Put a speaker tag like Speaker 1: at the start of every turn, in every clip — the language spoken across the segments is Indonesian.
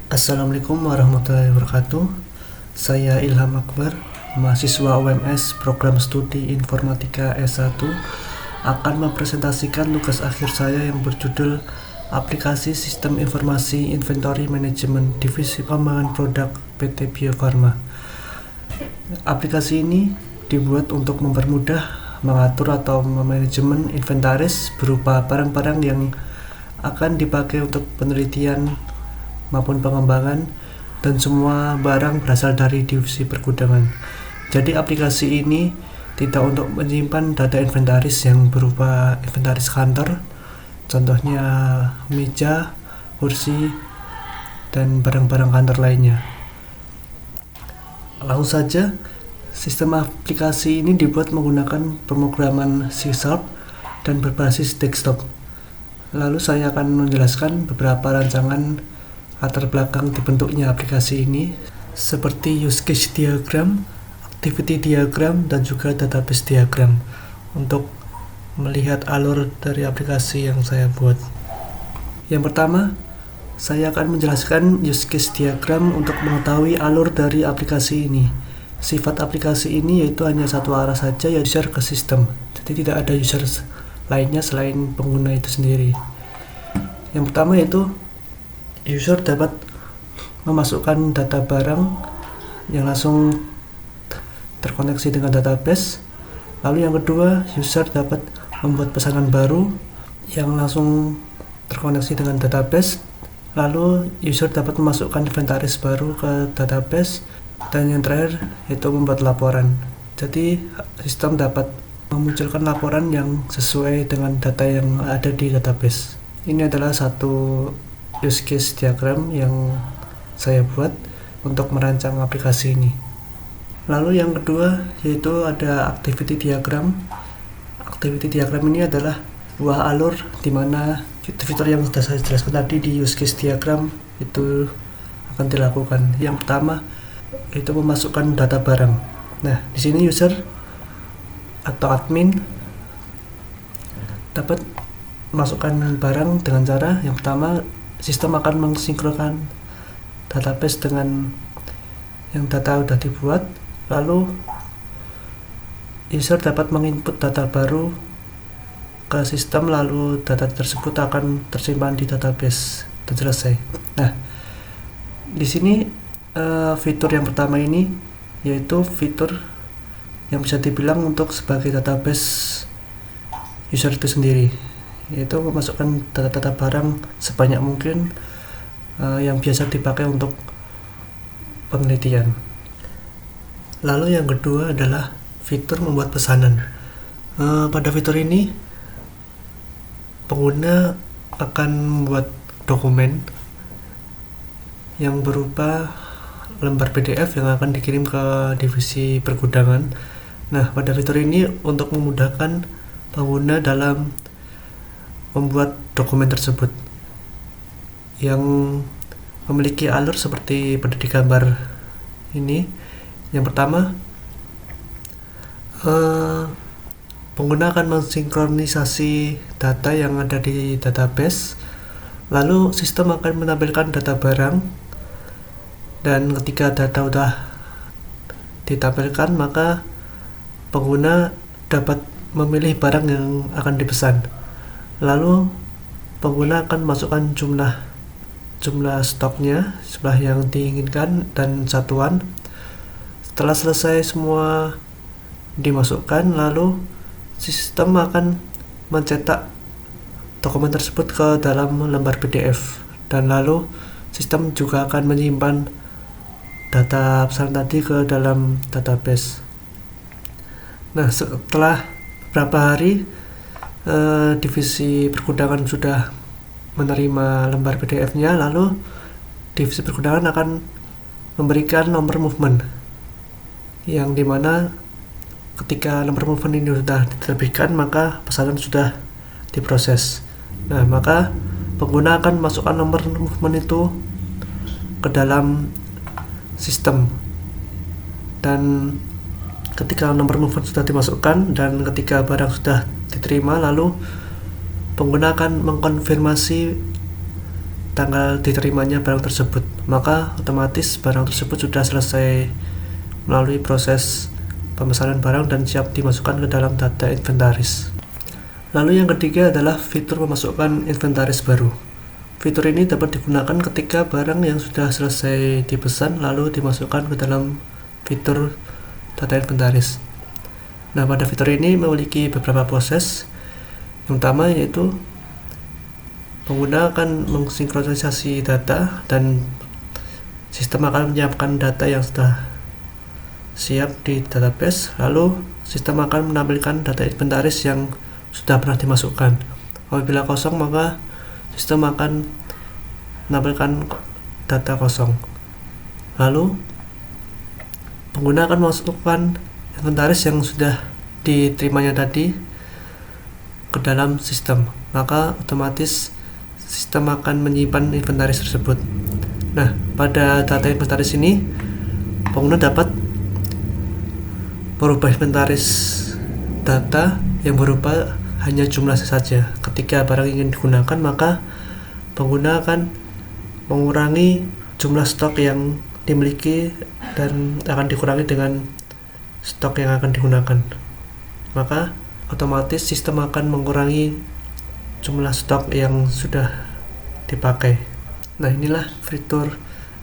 Speaker 1: Assalamualaikum warahmatullahi wabarakatuh. Saya Ilham Akbar, mahasiswa UMS Program Studi Informatika S1, akan mempresentasikan tugas akhir saya yang berjudul Aplikasi Sistem Informasi Inventory Management Divisi Pengembangan Produk PT Bio Farma. Aplikasi ini dibuat untuk mempermudah mengatur atau memanajemen inventaris berupa barang-barang yang akan dipakai untuk penelitian maupun pengembangan, dan semua barang berasal dari divisi pergudangan. Jadi aplikasi ini tidak untuk menyimpan data inventaris yang berupa inventaris kantor, contohnya meja, kursi, dan barang-barang kantor lainnya. Langsung saja, sistem aplikasi ini dibuat menggunakan pemrograman C# dan berbasis desktop. Lalu saya akan menjelaskan beberapa rancangan latar belakang dibentuknya aplikasi ini, seperti use case diagram, activity diagram, dan juga database diagram untuk melihat alur dari aplikasi yang saya buat. Yang pertama, saya akan menjelaskan use case diagram untuk mengetahui alur dari aplikasi ini. Sifat aplikasi ini yaitu hanya satu arah saja, yaitu user ke sistem. Jadi tidak ada user lainnya selain pengguna itu sendiri. Yang pertama yaitu user dapat memasukkan data barang yang langsung terkoneksi dengan database. Lalu yang kedua, user dapat membuat pesanan baru yang langsung terkoneksi dengan database. Lalu user dapat memasukkan inventaris baru ke database. Dan yang terakhir yaitu membuat laporan. Jadi sistem dapat memunculkan laporan yang sesuai dengan data yang ada di database. Ini adalah satu use case diagram yang saya buat untuk merancang aplikasi ini. Lalu yang kedua yaitu ada activity diagram. Activity diagram ini adalah buah alur di mana fitur yang sudah saya jelaskan tadi di use case diagram itu akan dilakukan. Yang pertama itu memasukkan data barang. Nah, di sini user atau admin dapat memasukkan barang dengan cara yang pertama, sistem akan mensinkronkan database dengan yang data sudah dibuat. Lalu user dapat menginput data baru ke sistem, lalu data tersebut akan tersimpan di database dan selesai. Nah, di sini fitur yang pertama ini yaitu fitur yang bisa dibilang untuk sebagai database user itu sendiri, yaitu memasukkan data-data barang sebanyak mungkin yang biasa dipakai untuk penelitian. Lalu yang kedua adalah fitur membuat pesanan. Pada fitur ini pengguna akan membuat dokumen yang berupa lembar PDF yang akan dikirim ke divisi pergudangan. Nah, pada fitur ini untuk memudahkan pengguna dalam membuat dokumen tersebut yang memiliki alur seperti pada di gambar ini. Yang pertama, pengguna akan mensinkronisasi data yang ada di database, lalu sistem akan menampilkan data barang, dan ketika data sudah ditampilkan maka pengguna dapat memilih barang yang akan dipesan. Lalu pengguna akan masukkan jumlah stoknya, jumlah yang diinginkan, dan satuan. Setelah selesai semua dimasukkan, lalu sistem akan mencetak dokumen tersebut ke dalam lembar PDF, dan lalu sistem juga akan menyimpan data pesanan tadi ke dalam database. Nah, setelah beberapa hari divisi pergudangan sudah menerima lembar PDF-nya, lalu divisi pergudangan akan memberikan nomor movement, yang dimana ketika nomor movement ini sudah diterbitkan maka pesanan sudah diproses. Nah, maka pengguna akan masukkan nomor movement itu ke dalam sistem, dan ketika nomor movement sudah dimasukkan dan ketika barang sudah diterima, lalu pengguna akan mengkonfirmasi tanggal diterimanya barang tersebut, maka otomatis barang tersebut sudah selesai melalui proses pemesanan barang dan siap dimasukkan ke dalam data inventaris. Lalu yang ketiga adalah fitur memasukkan inventaris baru. Fitur ini dapat digunakan ketika barang yang sudah selesai dipesan lalu dimasukkan ke dalam fitur data inventaris. Nah, pada fitur ini memiliki beberapa proses. Yang pertama yaitu pengguna akan mensinkronisasi data dan sistem akan menyiapkan data yang sudah siap di database, lalu sistem akan menampilkan data inventaris yang sudah pernah dimasukkan. Apabila kosong, maka sistem akan menampilkan data kosong. Lalu pengguna akan memasukkan inventaris yang sudah diterimanya tadi ke dalam sistem, maka otomatis sistem akan menyimpan inventaris tersebut. Nah, pada data inventaris ini pengguna dapat merubah inventaris data yang berupa hanya jumlah saja. Ketika barang ingin digunakan, maka pengguna akan mengurangi jumlah stok yang dimiliki dan akan dikurangi dengan stok yang akan digunakan. Maka otomatis sistem akan mengurangi jumlah stok yang sudah dipakai. Nah, inilah fitur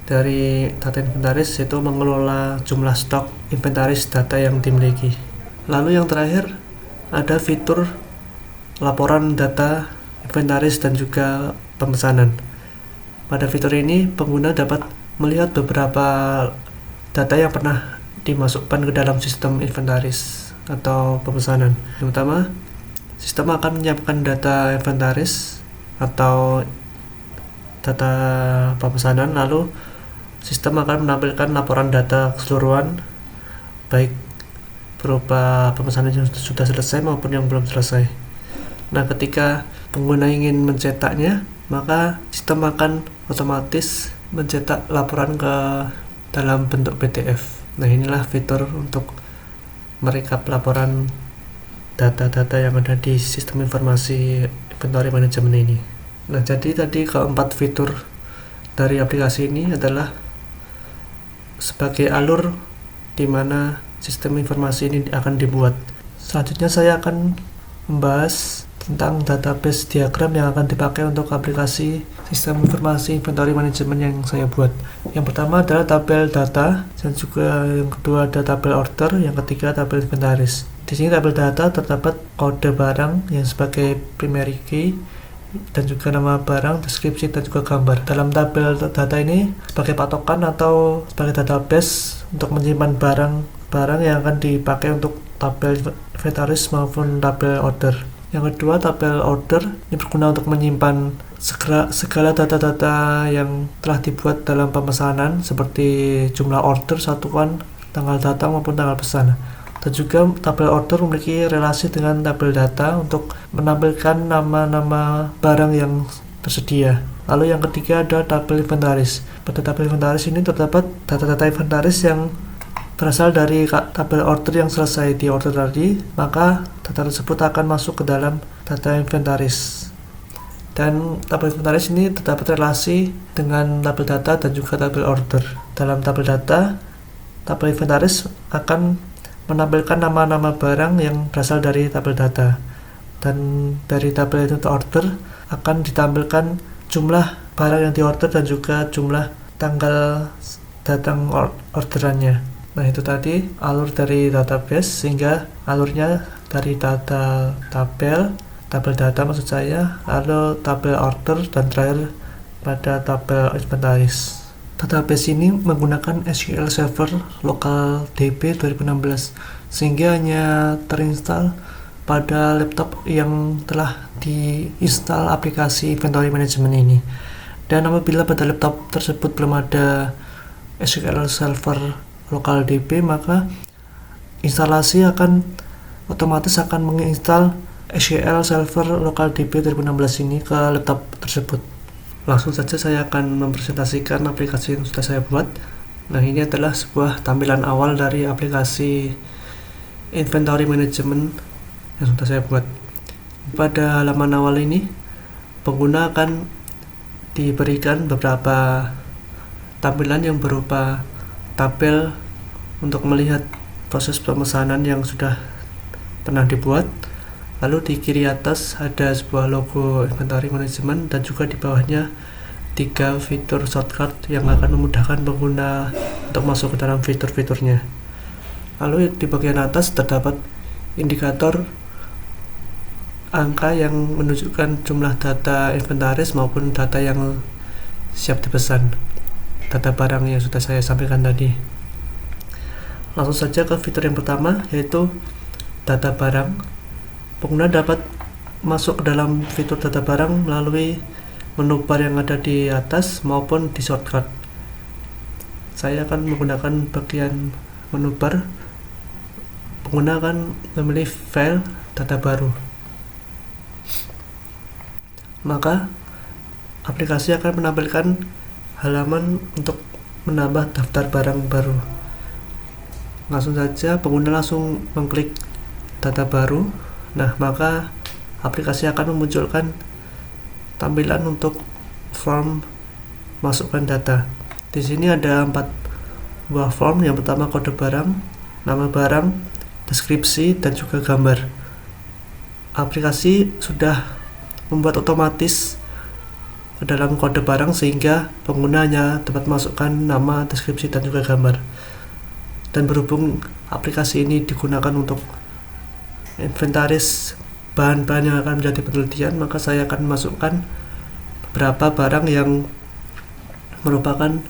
Speaker 1: dari data inventaris, yaitu mengelola jumlah stok inventaris data yang dimiliki. Lalu yang terakhir ada fitur laporan data inventaris dan juga pemesanan. Pada fitur ini pengguna dapat melihat beberapa data yang pernah dimasukkan ke dalam sistem inventaris atau pemesanan. Yang pertama, sistem akan menyiapkan data inventaris atau data pemesanan, lalu sistem akan menampilkan laporan data keseluruhan, baik berupa pemesanan yang sudah selesai maupun yang belum selesai. Nah, ketika pengguna ingin mencetaknya, maka sistem akan otomatis mencetak laporan ke dalam bentuk PDF. Nah, inilah fitur untuk merekap laporan data-data yang ada di sistem informasi inventory management ini. Nah, jadi tadi keempat fitur dari aplikasi ini adalah sebagai alur di mana sistem informasi ini akan dibuat. Selanjutnya saya akan membahas tentang database diagram yang akan dipakai untuk aplikasi sistem informasi inventory management yang saya buat. Yang pertama adalah tabel data, dan juga yang kedua ada tabel order, yang ketiga tabel inventaris. Di sini tabel data terdapat kode barang yang sebagai primary key dan juga nama barang, deskripsi dan juga gambar. Dalam tabel data ini sebagai patokan atau sebagai database untuk menyimpan barang yang akan dipakai untuk tabel inventaris maupun tabel order. Yang kedua, tabel order ini berguna untuk menyimpan segala data-data yang telah dibuat dalam pemesanan seperti jumlah order, satuan, tanggal datang maupun tanggal pesan. Dan juga tabel order memiliki relasi dengan tabel data untuk menampilkan nama-nama barang yang tersedia. Lalu yang ketiga ada tabel inventaris. Pada tabel inventaris ini terdapat data-data inventaris yang berasal dari tabel order yang selesai di order tadi, maka data tersebut akan masuk ke dalam data inventaris. Dan tabel inventaris ini terdapat relasi dengan tabel data dan juga tabel order. Dalam tabel data, tabel inventaris akan menampilkan nama-nama barang yang berasal dari tabel data. Dan dari tabel order akan ditampilkan jumlah barang yang diorder dan juga jumlah tanggal datang orderannya. Nah, itu tadi alur dari database, sehingga alurnya dari data tabel data maksud saya, lalu tabel order, dan terakhir pada tabel inventaris. Database ini menggunakan SQL Server Local DB 2016, sehingga hanya terinstall pada laptop yang telah diinstal aplikasi inventory management ini. Dan apabila pada laptop tersebut belum ada SQL Server Local DB, maka instalasi otomatis akan menginstal SQL Server Local DB 2016 ini ke laptop tersebut. Langsung saja saya akan mempresentasikan aplikasi yang sudah saya buat. Nah, ini adalah sebuah tampilan awal dari aplikasi inventory management yang sudah saya buat. Pada halaman awal ini, pengguna akan diberikan beberapa tampilan yang berupa tabel untuk melihat proses pemesanan yang sudah pernah dibuat. Lalu di kiri atas ada sebuah logo inventory management dan juga di bawahnya 3 fitur shortcut yang akan memudahkan pengguna untuk masuk ke dalam fitur-fiturnya. Lalu di bagian atas terdapat indikator angka yang menunjukkan jumlah data inventaris maupun data yang siap dipesan, data barang yang sudah saya sampaikan tadi. Langsung saja ke fitur yang pertama, yaitu data barang. Pengguna dapat masuk ke dalam fitur data barang melalui menu bar yang ada di atas maupun di shortcut. Saya akan menggunakan bagian menu bar. Pengguna akan memilih file data baru. Maka aplikasi akan menampilkan halaman untuk menambah daftar barang baru. Langsung saja pengguna langsung mengklik data baru. Nah, maka aplikasi akan memunculkan tampilan untuk form masukkan data. Di sini ada 4 buah form. Yang pertama kode barang, nama barang, deskripsi, dan juga gambar. Aplikasi sudah membuat otomatis ke dalam kode barang sehingga pengguna hanya dapat masukkan nama, deskripsi, dan juga gambar. Dan berhubung aplikasi ini digunakan untuk inventaris bahan-bahan yang akan menjadi penelitian, maka saya akan masukkan beberapa barang yang merupakan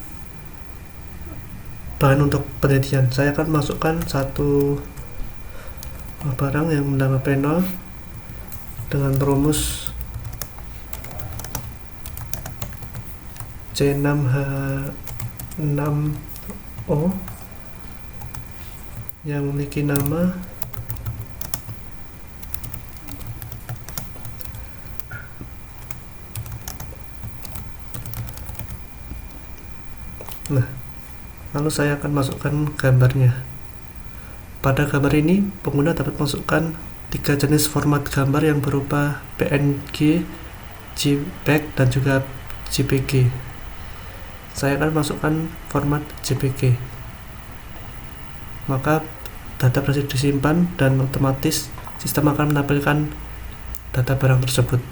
Speaker 1: bahan untuk penelitian. Saya akan masukkan satu barang yang bernama penol dengan rumus C6H6O yang memiliki nama lalu saya akan masukkan gambarnya. Pada gambar ini pengguna dapat masukkan 3 jenis format gambar yang berupa PNG, JPEG, dan juga JPG. Saya akan masukkan format JPG. Maka data berhasil disimpan dan otomatis sistem akan menampilkan data barang tersebut.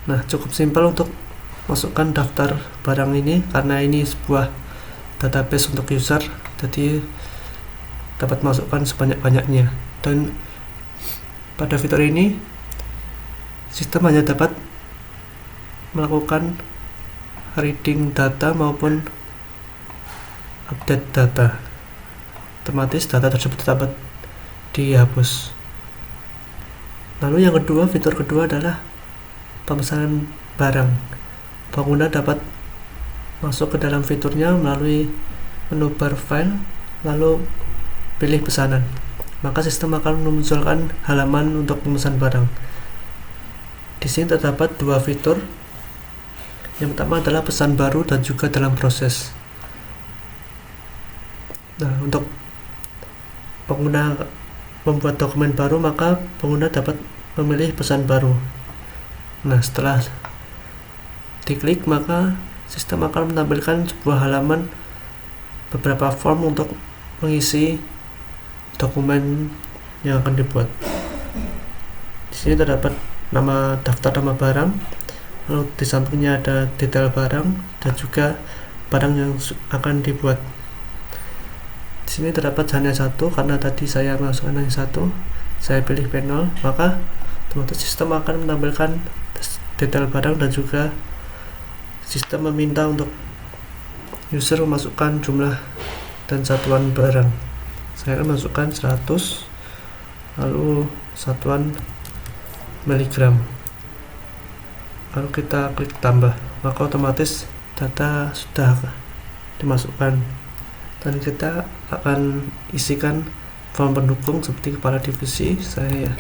Speaker 1: Nah, cukup simpel untuk masukkan daftar barang ini karena ini sebuah database untuk user, jadi dapat masukkan sebanyak-banyaknya. Dan pada fitur ini sistem hanya dapat melakukan reading data maupun update data. Otomatis data tersebut dapat dihapus. Lalu yang kedua, fitur kedua adalah pemesanan barang. Pengguna dapat masuk ke dalam fiturnya melalui menu bar file, lalu pilih pesanan. Maka sistem akan memunculkan halaman untuk pemesan barang. Di sini terdapat 2 fitur. Yang pertama adalah pesan baru dan juga dalam proses. Nah, untuk pengguna membuat dokumen baru, maka pengguna dapat memilih pesan baru. Nah, setelah diklik, maka sistem akan menampilkan sebuah halaman beberapa form untuk mengisi dokumen yang akan dibuat. Di sini terdapat daftar nama barang, lalu di sampingnya ada detail barang dan juga barang yang akan dibuat. Di sini terdapat hanya satu karena tadi saya masukkan hanya satu. Saya pilih penol, maka otomatis sistem akan menampilkan detail barang dan juga sistem meminta untuk user memasukkan jumlah dan satuan barang. Saya akan masukkan 100, lalu satuan miligram. Lalu kita klik tambah, maka otomatis data sudah dimasukkan dan kita akan isikan form pendukung seperti kepala divisi. Saya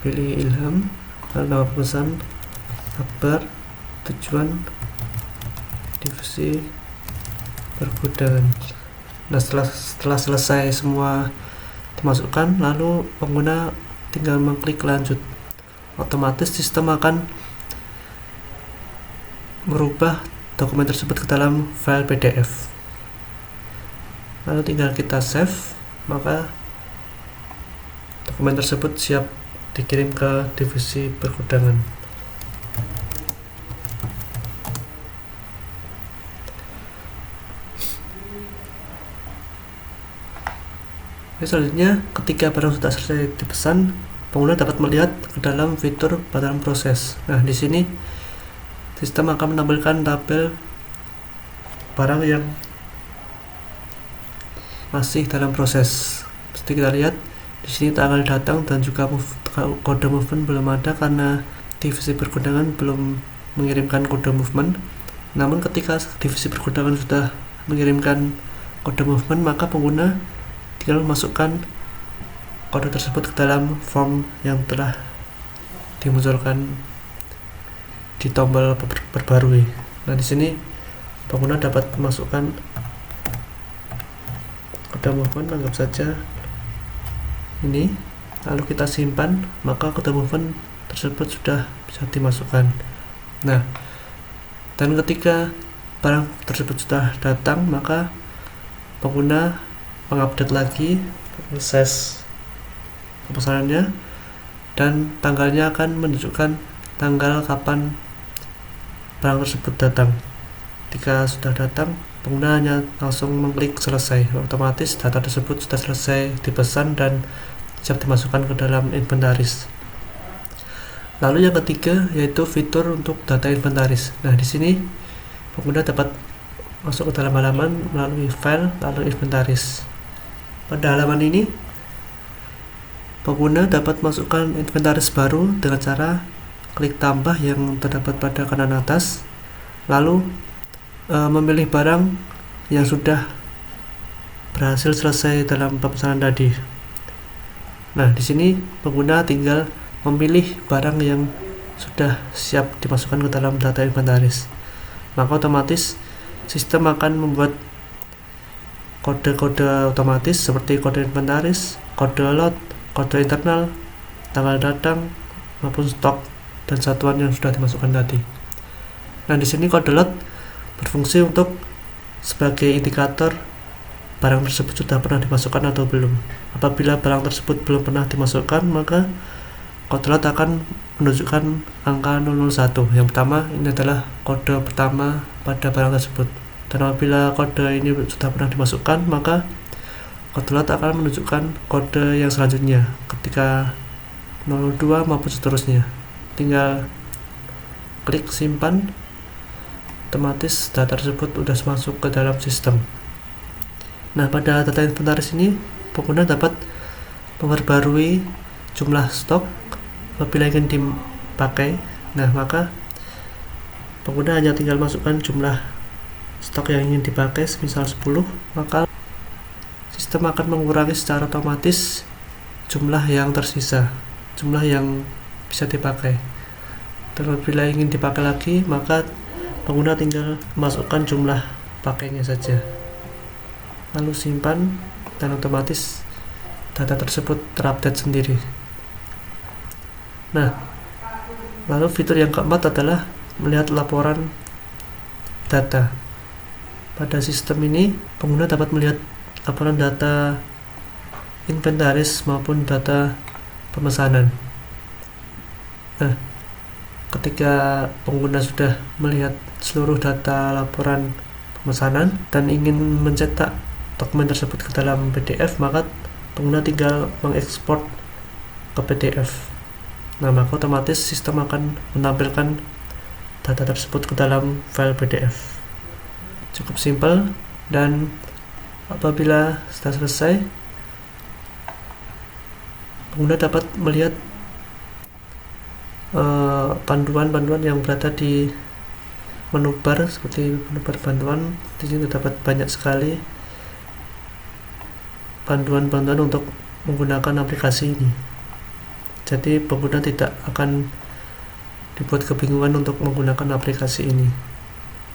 Speaker 1: pilih Ilham, lalu nama pemesan, kabar, tujuan, divisi, pergudangan. Nah, setelah selesai semua dimasukkan, lalu pengguna tinggal mengklik lanjut. Otomatis sistem akan merubah dokumen tersebut ke dalam file PDF. Lalu tinggal kita save, maka dokumen tersebut siap dikirim ke divisi perkudangan. Selanjutnya, ketika barang sudah selesai dipesan, pengguna dapat melihat ke dalam fitur dalam proses. Nah, di sini sistem akan menampilkan tabel barang yang masih dalam proses. Seperti kita lihat di sini tanggal datang dan juga kode movement belum ada karena divisi perkudangan belum mengirimkan kode movement. Namun ketika divisi perkudangan sudah mengirimkan kode movement, maka pengguna tinggal memasukkan kode tersebut ke dalam form yang telah dimunculkan di tombol perbarui. Nah, di sini pengguna dapat memasukkan kode movement, anggap saja ini, lalu kita simpan, maka kode movement tersebut sudah bisa dimasukkan. Nah, dan ketika barang tersebut sudah datang, maka pengguna mengupdate lagi proses pemesanannya, dan tanggalnya akan menunjukkan tanggal kapan barang tersebut datang. Ketika sudah datang, pengguna hanya langsung mengklik selesai, otomatis data tersebut sudah selesai dipesan dan siap dimasukkan ke dalam inventaris. Lalu yang ketiga yaitu fitur untuk data inventaris. Nah, di sini pengguna dapat masuk ke dalam halaman melalui file lalu inventaris. Pada halaman ini, pengguna dapat masukkan inventaris baru dengan cara klik tambah yang terdapat pada kanan atas, lalu memilih barang yang sudah berhasil selesai dalam pemesanan tadi. Nah, di sini pengguna tinggal memilih barang yang sudah siap dimasukkan ke dalam data inventaris. Maka otomatis sistem akan membuat kode-kode otomatis seperti kode inventaris, kode lot, kode internal, tanggal datang, maupun stok dan satuan yang sudah dimasukkan tadi. Nah, di sini kode lot berfungsi untuk sebagai indikator barang tersebut sudah pernah dimasukkan atau belum. Apabila barang tersebut belum pernah dimasukkan, maka kode lot akan menunjukkan angka 001. Yang pertama, ini adalah kode pertama pada barang tersebut. Dan apabila kode ini sudah pernah dimasukkan, maka kode lot akan menunjukkan kode yang selanjutnya ketika 02 maupun seterusnya. Tinggal klik simpan, otomatis data tersebut sudah masuk ke dalam sistem. Nah, pada data inventaris ini pengguna dapat memperbarui jumlah stok apabila ingin dipakai. Nah, maka pengguna hanya tinggal masukkan jumlah stok yang ingin dipakai, misal 10, maka sistem akan mengurangi secara otomatis jumlah yang tersisa, jumlah yang bisa dipakai. Dan apabila ingin dipakai lagi, maka pengguna tinggal masukkan jumlah pakainya saja, lalu simpan, dan otomatis data tersebut terupdate sendiri. Nah, lalu fitur yang keempat adalah melihat laporan data. Pada sistem ini, pengguna dapat melihat laporan data inventaris maupun data pemesanan. Nah, ketika pengguna sudah melihat seluruh data laporan pemesanan dan ingin mencetak dokumen tersebut ke dalam PDF, maka pengguna tinggal mengekspor ke PDF. Nah, maka otomatis sistem akan menampilkan data tersebut ke dalam file PDF. Cukup simpel, dan apabila sudah selesai, pengguna dapat melihat panduan-panduan yang berada di menu bar, seperti menu bar panduan. Di sini terdapat banyak sekali panduan-panduan untuk menggunakan aplikasi ini. Jadi pengguna tidak akan dibuat kebingungan untuk menggunakan aplikasi ini.